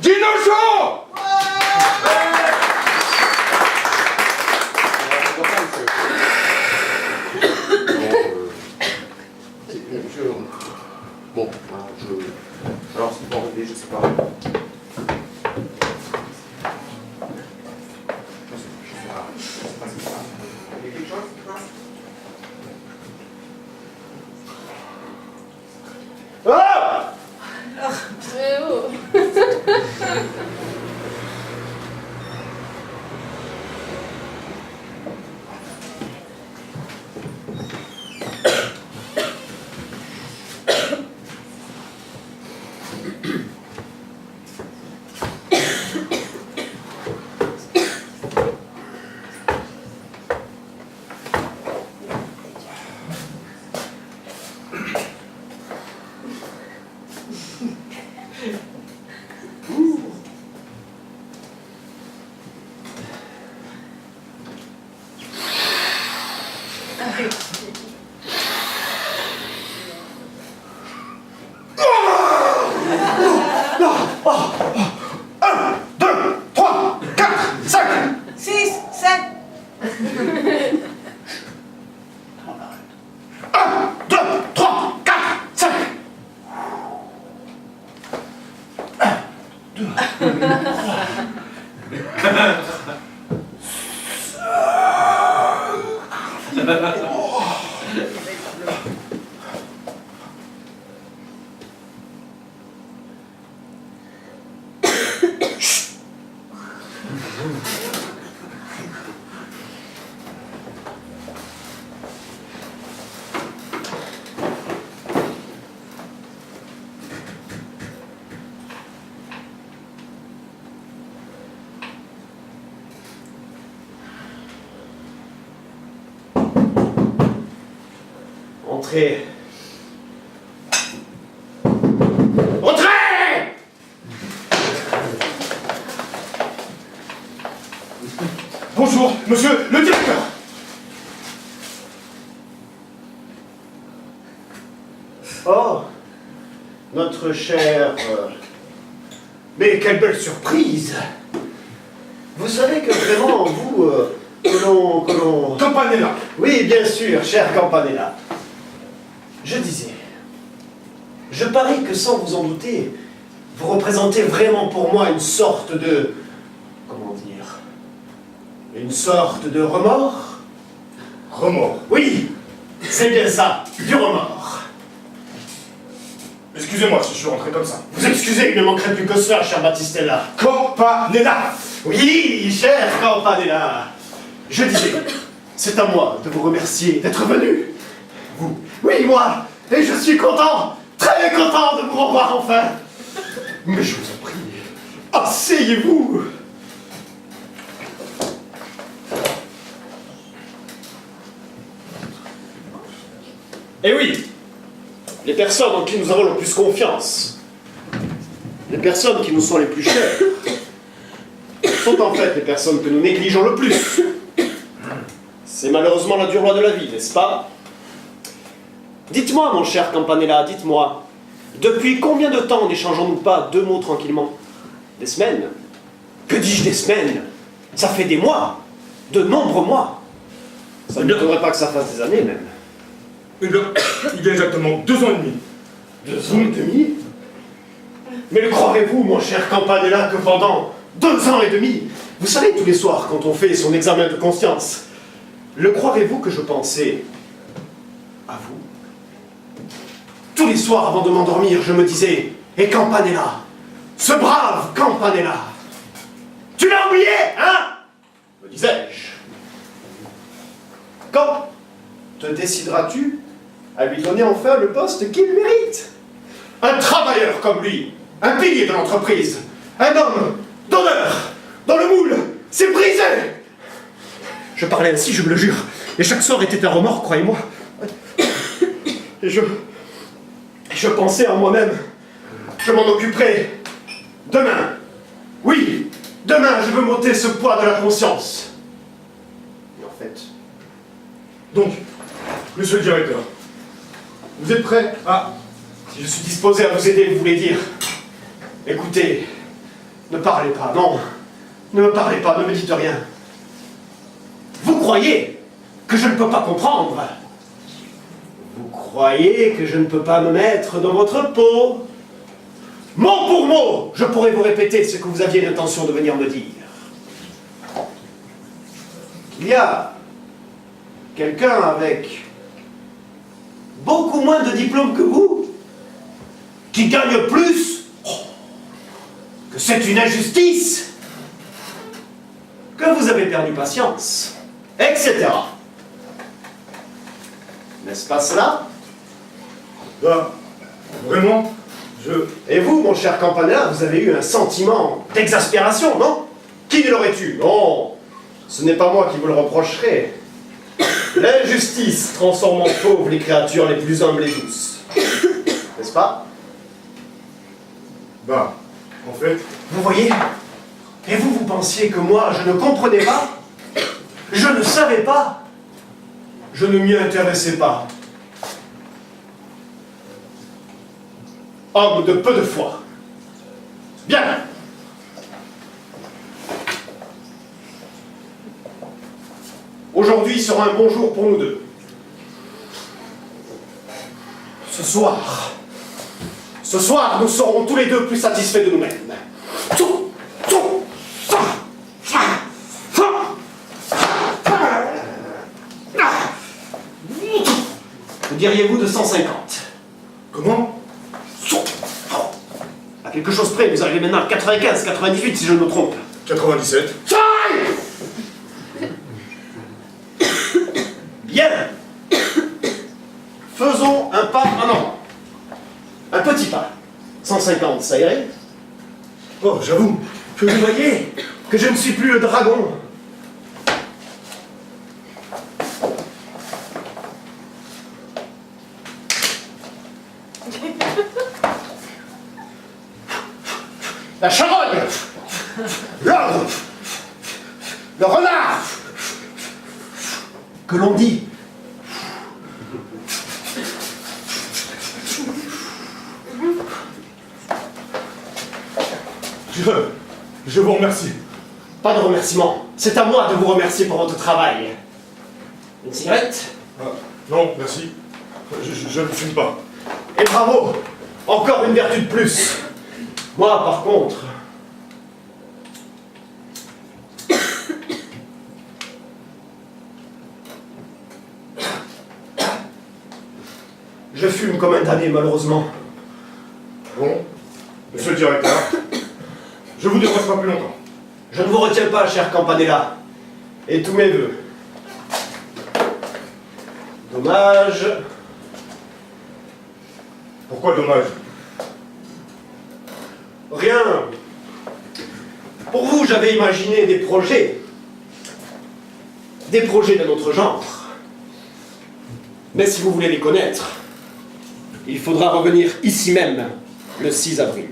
Dinocho! Bon, alors ce qui peut arriver, je sais pas. Il y a quelque chose qui passe? Ah! Oh. Entrez. Entrez! Bonjour, monsieur le directeur. Oh, notre cher... Mais quelle belle surprise! Vous savez que vraiment, vous, que l'on... Campanella. Oui, bien sûr, cher Campanella. Je disais, je parie que sans vous en douter, vous représentez vraiment pour moi une sorte de... Comment dire? Une sorte de remords? Remords. Oui, c'est bien ça, du remords. Excusez-moi si je suis rentré comme ça. Vous excusez, il ne manquerait plus que cela, cher Battistella. Campanella. Oui, cher Campanella. Je disais, c'est à moi de vous remercier d'être venu. Vous. Oui, moi. Et je suis content, très content de vous revoir enfin. Mais je vous en prie, asseyez-vous. Eh oui, les personnes en qui nous avons le plus confiance, les personnes qui nous sont les plus chères, sont en fait les personnes que nous négligeons le plus. C'est malheureusement la dure loi de la vie, n'est-ce pas? Dites-moi, mon cher Campanella, dites-moi, depuis combien de temps n'échangeons-nous pas deux mots tranquillement? Des semaines? Que dis-je des semaines? Ça fait des mois, de nombreux mois. Ça ne m'étonnerait pas que ça fasse des années même. Eh bien, il y a exactement 2 ans et demi. 2 ans et demi? Mais le croirez-vous, mon cher Campanella, que pendant 2 ans et demi, vous savez, tous les soirs, quand on fait son examen de conscience, le croirez-vous que je pensais à vous? Tous les soirs, avant de m'endormir, je me disais, et Campanella, ce brave Campanella, tu l'as oublié, hein? Me disais-je. Quand te décideras-tu à lui donner enfin le poste qu'il mérite? Un travailleur comme lui, un pilier de l'entreprise, un homme d'honneur, dans le moule, c'est brisé. Je parlais ainsi, je me le jure, et chaque soir était un remords, croyez-moi. Et je pensais en moi-même, je m'en occuperai demain. Oui, demain je veux m'ôter ce poids de la conscience. Et en fait... Donc, monsieur le directeur, vous êtes prêt à... Si je suis disposé à vous aider, vous voulez dire, écoutez, Ne parlez pas, non. Ne me parlez pas, ne me dites rien. Vous croyez que je ne peux pas comprendre? Vous croyez que je ne peux pas me mettre dans votre peau? Mot pour mot, je pourrais vous répéter ce que vous aviez l'intention de venir me dire. Il y a quelqu'un avec beaucoup moins de diplômes que vous, qui gagne plus, que c'est une injustice, que vous avez perdu patience, etc. N'est-ce pas cela? Bah, vraiment, Et vous, mon cher Campanella, vous avez eu un sentiment d'exaspération, non? Qui l'aurait eu? Non, ce n'est pas moi qui vous le reprocherai. L'injustice transforme en fauves les créatures les plus humbles et douces. N'est-ce pas? Bah, en fait, Vous voyez? Et vous, vous pensiez que moi, je ne comprenais pas? Je ne savais pas? Je ne m'y intéressais pas. Homme de peu de foi. Bien! Aujourd'hui sera un bon jour pour nous deux. Ce soir, nous serons tous les deux plus satisfaits de nous-mêmes. Que diriez-vous de 150? comment? À quelque chose près, vous arrivez maintenant à 95, 98 si je ne me trompe. 97. Bien. Faisons un pas en avant. Un petit pas. 150, ça irait? Oh, j'avoue. Que vous voyez que je ne suis plus le dragon. La charogne, l'ogre, le renard, que l'on dit. Je vous remercie. Pas de remerciement, c'est à moi de vous remercier pour votre travail. Une cigarette? Ah, non, merci. Je ne fume pas. Et bravo, encore une vertu de plus. Moi, par contre, je fume comme un damné, malheureusement. Bon, monsieur le directeur, je vous dérange pas plus longtemps. Je ne vous retiens pas, cher Campanella, et tous mes voeux. Dommage. Pourquoi dommage? Rien. Pour vous, j'avais imaginé des projets. Des projets d'un autre genre. Mais si vous voulez les connaître, il faudra revenir ici même, le 6 avril.